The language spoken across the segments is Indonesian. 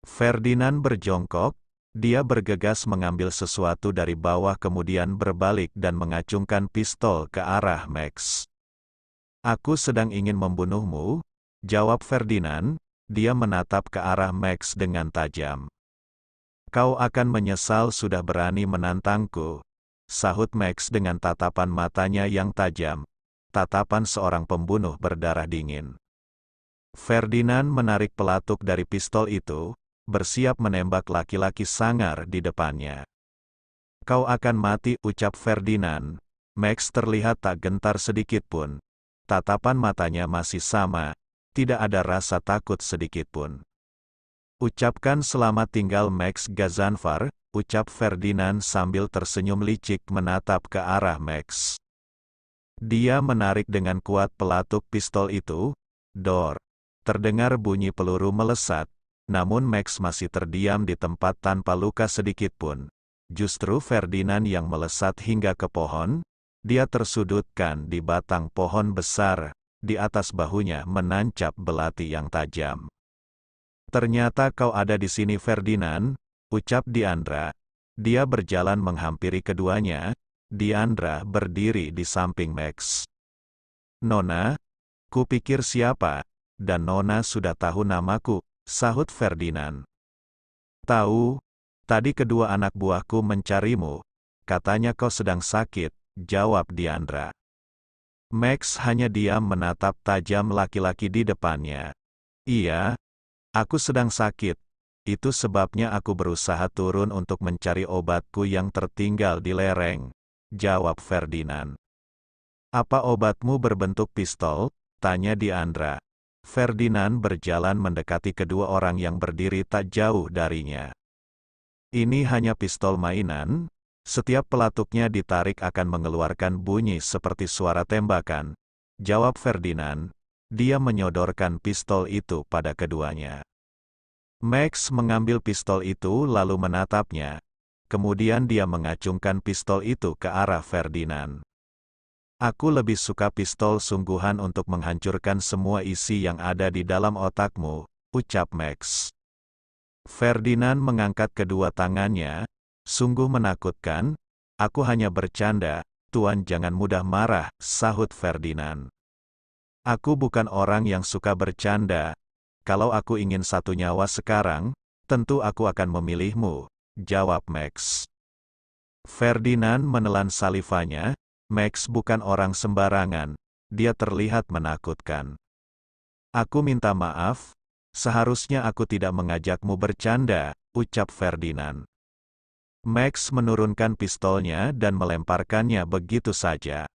Ferdinand berjongkok, dia bergegas mengambil sesuatu dari bawah kemudian berbalik dan mengacungkan pistol ke arah Max. "Aku sedang ingin membunuhmu," jawab Ferdinand, dia menatap ke arah Max dengan tajam. "Kau akan menyesal sudah berani menantangku," sahut Max dengan tatapan matanya yang tajam, tatapan seorang pembunuh berdarah dingin. Ferdinand menarik pelatuk dari pistol itu, bersiap menembak laki-laki sangar di depannya. "Kau akan mati," ucap Ferdinand. Max terlihat tak gentar sedikit pun. Tatapan matanya masih sama, tidak ada rasa takut sedikit pun. "Ucapkan selamat tinggal Max Gazanfar," ucap Ferdinand sambil tersenyum licik menatap ke arah Max. Dia menarik dengan kuat pelatuk pistol itu. Dor. Terdengar bunyi peluru melesat. Namun Max masih terdiam di tempat tanpa luka sedikit pun. Justru Ferdinand yang melesat hingga ke pohon, dia tersudutkan di batang pohon besar, di atas bahunya menancap belati yang tajam. "Ternyata kau ada di sini Ferdinand," ucap Diandra. Dia berjalan menghampiri keduanya. Diandra berdiri di samping Max. "Nona, kupikir siapa? Dan Nona sudah tahu namaku," sahut Ferdinand. "Tahu, tadi kedua anak buahku mencarimu. Katanya kau sedang sakit," jawab Diandra. Max hanya diam menatap tajam laki-laki di depannya. "Iya, aku sedang sakit. Itu sebabnya aku berusaha turun untuk mencari obatku yang tertinggal di lereng," jawab Ferdinand. "Apa obatmu berbentuk pistol?" tanya Diandra. Ferdinand berjalan mendekati kedua orang yang berdiri tak jauh darinya. "Ini hanya pistol mainan. Setiap pelatuknya ditarik akan mengeluarkan bunyi seperti suara tembakan," jawab Ferdinand. Dia menyodorkan pistol itu pada keduanya. Max mengambil pistol itu lalu menatapnya. Kemudian dia mengacungkan pistol itu ke arah Ferdinand. "Aku lebih suka pistol sungguhan untuk menghancurkan semua isi yang ada di dalam otakmu," ucap Max. Ferdinand mengangkat kedua tangannya. "Sungguh menakutkan. Aku hanya bercanda, Tuan, jangan mudah marah," sahut Ferdinand. "Aku bukan orang yang suka bercanda. Kalau aku ingin satu nyawa sekarang, tentu aku akan memilihmu," jawab Max. Ferdinand menelan salivanya. Max bukan orang sembarangan. Dia terlihat menakutkan. "Aku minta maaf. Seharusnya aku tidak mengajakmu bercanda," ucap Ferdinand. Max menurunkan pistolnya dan melemparkannya begitu saja.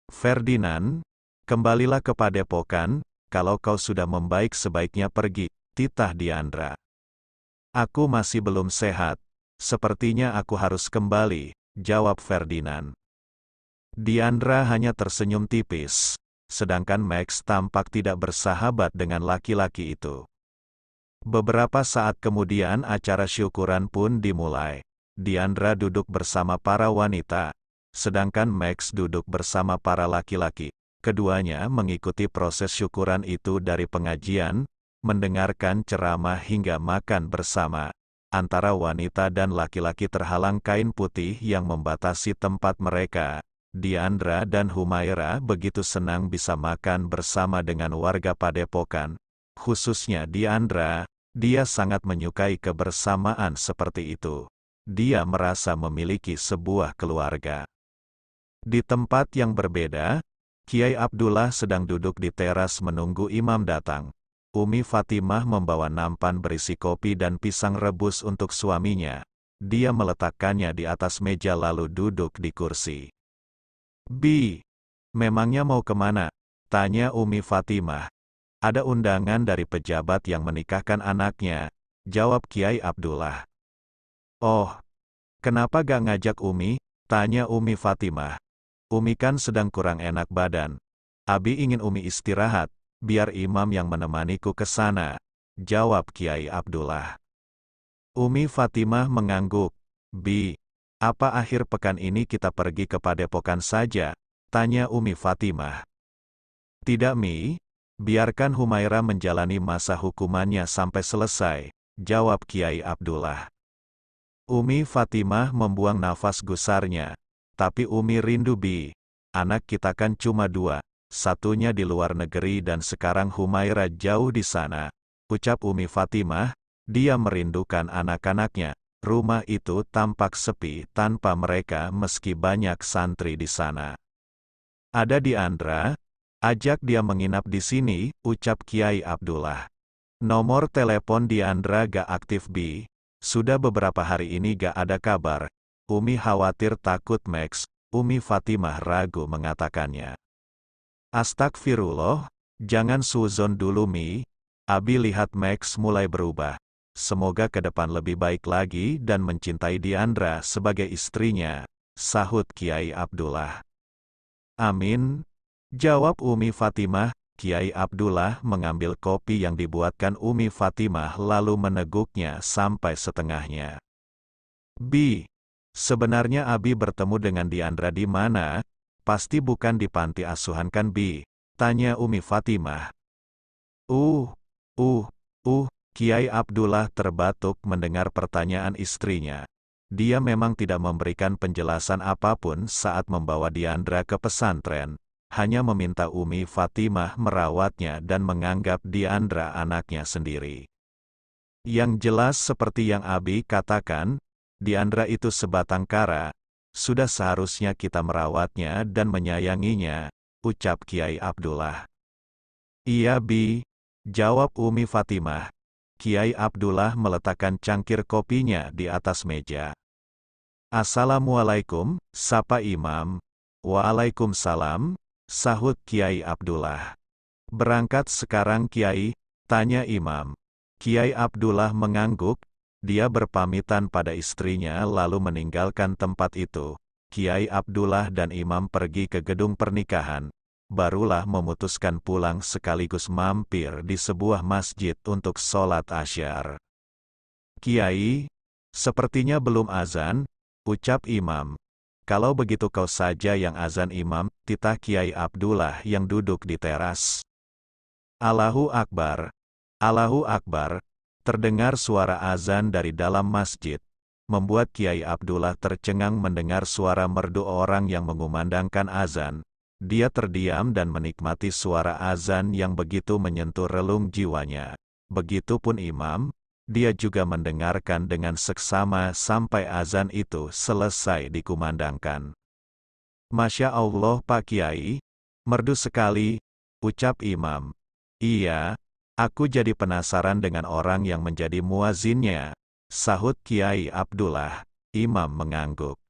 "Ferdinand, kembalilah ke padepokan. Kalau kau sudah membaik sebaiknya pergi," titah Diandra. "Aku masih belum sehat. Sepertinya aku harus kembali," jawab Ferdinand. Diandra hanya tersenyum tipis, sedangkan Max tampak tidak bersahabat dengan laki-laki itu. Beberapa saat kemudian acara syukuran pun dimulai. Diandra duduk bersama para wanita, sedangkan Max duduk bersama para laki-laki. Keduanya mengikuti proses syukuran itu dari pengajian, mendengarkan ceramah hingga makan bersama. Antara wanita dan laki-laki terhalang kain putih yang membatasi tempat mereka. Diandra dan Humaira begitu senang bisa makan bersama dengan warga padepokan. Khususnya Diandra, dia sangat menyukai kebersamaan seperti itu. Dia merasa memiliki sebuah keluarga. Di tempat yang berbeda, Kiai Abdullah sedang duduk di teras menunggu imam datang. Umi Fatimah membawa nampan berisi kopi dan pisang rebus untuk suaminya. Dia meletakkannya di atas meja lalu duduk di kursi. "Bi, memangnya mau kemana?" tanya Umi Fatimah. "Ada undangan dari pejabat yang menikahkan anaknya," jawab Kiai Abdullah. "Oh, kenapa gak ngajak Umi?" tanya Umi Fatimah. "Umi kan sedang kurang enak badan. Abi ingin Umi istirahat, biar imam yang menemaniku ke sana," jawab Kiai Abdullah. Umi Fatimah mengangguk. "Bi, apa akhir pekan ini kita pergi ke padepokan saja?" tanya Umi Fatimah. "Tidak Mi, biarkan Humaira menjalani masa hukumannya sampai selesai," jawab Kiai Abdullah. Umi Fatimah membuang nafas gusarnya. Tapi Umi rindu Bi. Anak kita kan cuma 2. Satunya di luar negeri dan sekarang Humaira jauh di sana. Ucap Umi Fatimah, dia merindukan anak-anaknya. Rumah itu tampak sepi tanpa mereka meski banyak santri di sana. Ada Diandra, ajak dia menginap di sini, ucap Kiai Abdullah. Nomor telepon Diandra gak aktif Bi. Sudah beberapa hari ini gak ada kabar. Umi khawatir takut Max. Umi Fatimah ragu mengatakannya. Astagfirullah, jangan suzon dulu Mi. Abi lihat Max mulai berubah. Semoga ke depan lebih baik lagi dan mencintai Diandra sebagai istrinya, sahut Kiai Abdullah. Amin, jawab Umi Fatimah. Kiai Abdullah mengambil kopi yang dibuatkan Umi Fatimah lalu meneguknya sampai setengahnya. Bi, sebenarnya Abi bertemu dengan Diandra di mana? Pasti bukan di panti asuhan kan Bi? Tanya Umi Fatimah. Kiai Abdullah terbatuk mendengar pertanyaan istrinya. Dia memang tidak memberikan penjelasan apapun saat membawa Diandra ke pesantren. Hanya meminta Umi Fatimah merawatnya dan menganggap Diandra anaknya sendiri. Yang jelas seperti yang Abi katakan, Diandra itu sebatang kara, sudah seharusnya kita merawatnya dan menyayanginya, ucap Kiai Abdullah. Iya Bi, jawab Umi Fatimah. Kiai Abdullah meletakkan cangkir kopinya di atas meja. Assalamualaikum, sapa Imam. Waalaikumsalam, sahut Kiai Abdullah. Berangkat sekarang Kiai, tanya Imam. Kiai Abdullah mengangguk, dia berpamitan pada istrinya lalu meninggalkan tempat itu. Kiai Abdullah dan Imam pergi ke gedung pernikahan. Barulah memutuskan pulang sekaligus mampir di sebuah masjid untuk sholat asyar. Kiai, sepertinya belum azan, ucap Imam. Kalau begitu kau saja yang azan Imam, titah Kiai Abdullah yang duduk di teras. Allahu Akbar. Allahu Akbar. Terdengar suara azan dari dalam masjid. Membuat Kiai Abdullah tercengang mendengar suara merdu orang yang mengumandangkan azan. Dia terdiam dan menikmati suara azan yang begitu menyentuh relung jiwanya. Begitupun Imam, dia juga mendengarkan dengan seksama sampai azan itu selesai dikumandangkan. Masya Allah Pak Kiai, merdu sekali, ucap Imam. Iya, aku jadi penasaran dengan orang yang menjadi muazinnya, sahut Kiai Abdullah. Imam mengangguk.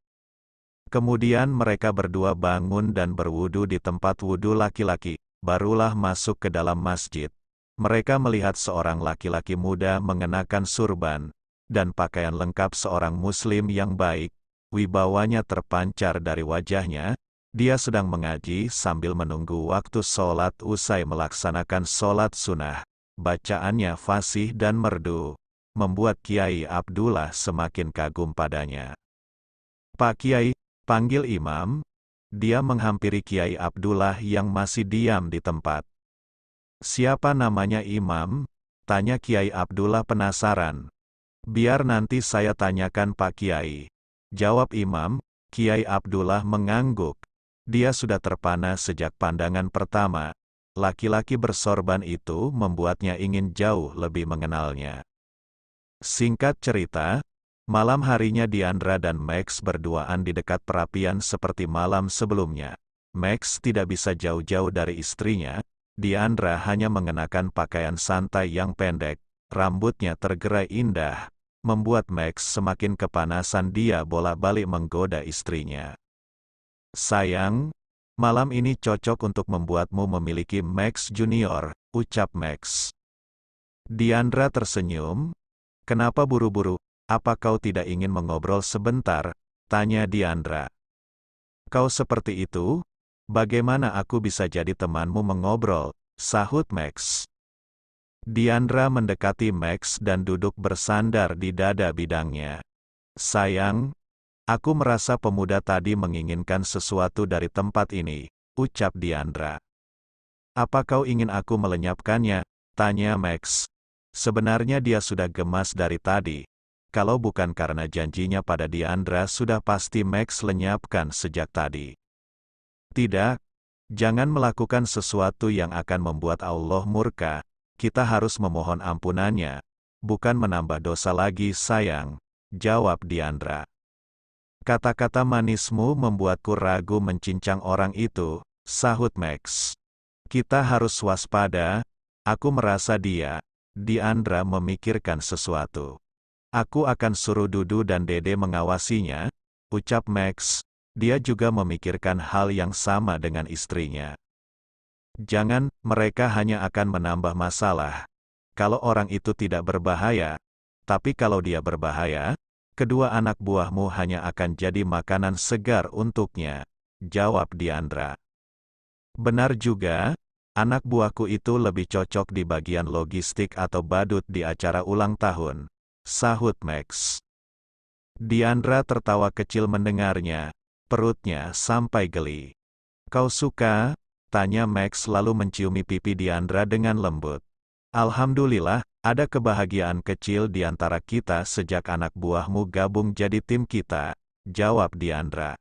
Kemudian mereka berdua bangun dan berwudu di tempat wudu laki-laki, barulah masuk ke dalam masjid. Mereka melihat seorang laki-laki muda mengenakan surban, dan pakaian lengkap seorang muslim yang baik. Wibawanya terpancar dari wajahnya. Dia sedang mengaji sambil menunggu waktu sholat usai melaksanakan sholat sunnah. Bacaannya fasih dan merdu, membuat Kiai Abdullah semakin kagum padanya. Pak Kiai, panggil Imam. Dia menghampiri Kiai Abdullah yang masih diam di tempat. Siapa namanya Imam? Tanya Kiai Abdullah penasaran. Biar nanti saya tanyakan Pak Kiai. Jawab Imam. Kiai Abdullah mengangguk. Dia sudah terpana sejak pandangan pertama. Laki-laki bersorban itu membuatnya ingin jauh lebih mengenalnya. Singkat cerita, malam harinya Diandra dan Max berduaan di dekat perapian seperti malam sebelumnya. Max tidak bisa jauh-jauh dari istrinya. Diandra hanya mengenakan pakaian santai yang pendek, rambutnya tergerai indah, membuat Max semakin kepanasan. Dia bolak-balik menggoda istrinya. Sayang, malam ini cocok untuk membuatmu memiliki Max Junior, ucap Max. Diandra tersenyum. Kenapa buru-buru? Apa kau tidak ingin mengobrol sebentar? Tanya Diandra. Kau seperti itu? Bagaimana aku bisa jadi temanmu mengobrol? Sahut Max. Diandra mendekati Max dan duduk bersandar di dada bidangnya. Sayang, aku merasa pemuda tadi menginginkan sesuatu dari tempat ini, ucap Diandra. Apa kau ingin aku melenyapkannya? Tanya Max. Sebenarnya dia sudah gemas dari tadi. Kalau bukan karena janjinya pada Diandra, sudah pasti Max lenyapkan sejak tadi. Tidak, jangan melakukan sesuatu yang akan membuat Allah murka. Kita harus memohon ampunannya, bukan menambah dosa lagi sayang, jawab Diandra. Kata-kata manismu membuatku ragu mencincang orang itu, sahut Max. Kita harus waspada, aku merasa Diandra memikirkan sesuatu. Aku akan suruh Dudu dan Dede mengawasinya, ucap Max. Dia juga memikirkan hal yang sama dengan istrinya. Jangan, mereka hanya akan menambah masalah. Kalau orang itu tidak berbahaya, tapi kalau dia berbahaya, kedua anak buahmu hanya akan jadi makanan segar untuknya, jawab Diandra. Benar juga, anak buahku itu lebih cocok di bagian logistik atau badut di acara ulang tahun, sahut Max. Diandra tertawa kecil mendengarnya, perutnya sampai geli. Kau suka? Tanya Max lalu menciumi pipi Diandra dengan lembut. Alhamdulillah, ada kebahagiaan kecil di antara kita sejak anak buahmu gabung jadi tim kita, jawab Diandra.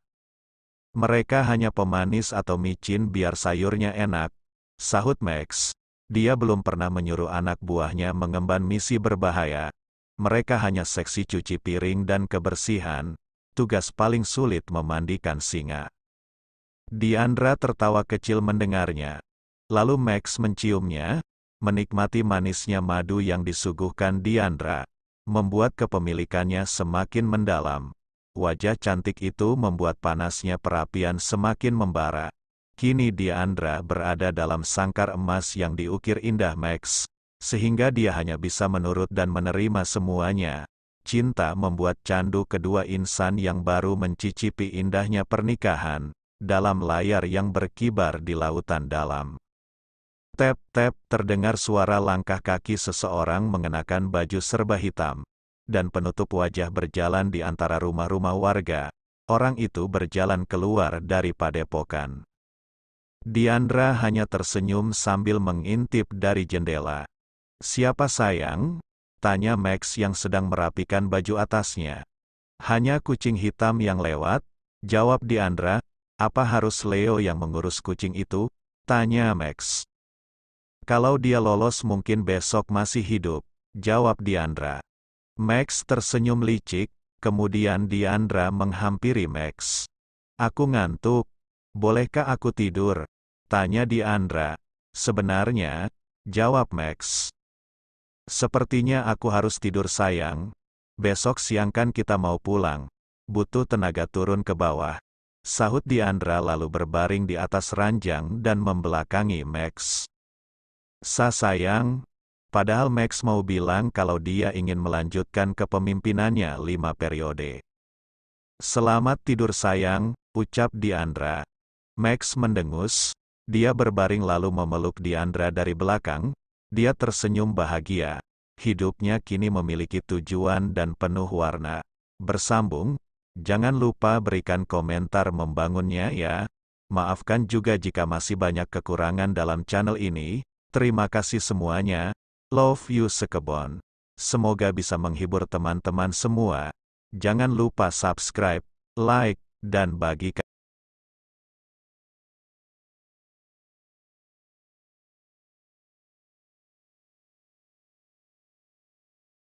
Mereka hanya pemanis atau micin biar sayurnya enak, sahut Max. Dia belum pernah menyuruh anak buahnya mengemban misi berbahaya. Mereka hanya seksi cuci piring dan kebersihan, tugas paling sulit memandikan singa. Diandra tertawa kecil mendengarnya. Lalu Max menciumnya, menikmati manisnya madu yang disuguhkan Diandra, membuat kepemilikannya semakin mendalam. Wajah cantik itu membuat panasnya perapian semakin membara. Kini Diandra berada dalam sangkar emas yang diukir indah Max, sehingga dia hanya bisa menurut dan menerima semuanya. Cinta membuat candu kedua insan yang baru mencicipi indahnya pernikahan, dalam layar yang berkibar di lautan dalam. Tep-tep, terdengar suara langkah kaki seseorang mengenakan baju serba hitam dan penutup wajah berjalan di antara rumah-rumah warga. Orang itu berjalan keluar dari padepokan. Diandra hanya tersenyum sambil mengintip dari jendela. Siapa sayang? Tanya Max yang sedang merapikan baju atasnya. Hanya kucing hitam yang lewat, jawab Diandra. Apa harus Leo yang mengurus kucing itu? Tanya Max. Kalau dia lolos mungkin besok masih hidup, jawab Diandra. Max tersenyum licik, kemudian Diandra menghampiri Max. Aku ngantuk. Bolehkah aku tidur? Tanya Diandra. Sebenarnya, jawab Max. Sepertinya aku harus tidur sayang. Besok siang kan kita mau pulang. Butuh tenaga turun ke bawah, sahut Diandra lalu berbaring di atas ranjang dan membelakangi Max. Sayang, padahal Max mau bilang kalau dia ingin melanjutkan kepemimpinannya 5 periode. Selamat tidur sayang, ucap Diandra. Max mendengus, dia berbaring lalu memeluk Diandra dari belakang. Dia tersenyum bahagia. Hidupnya kini memiliki tujuan dan penuh warna. Bersambung, jangan lupa berikan komentar membangunnya ya. Maafkan juga jika masih banyak kekurangan dalam channel ini. Terima kasih semuanya. Love you sekebon. Semoga bisa menghibur teman-teman semua. Jangan lupa subscribe, like, dan bagikan.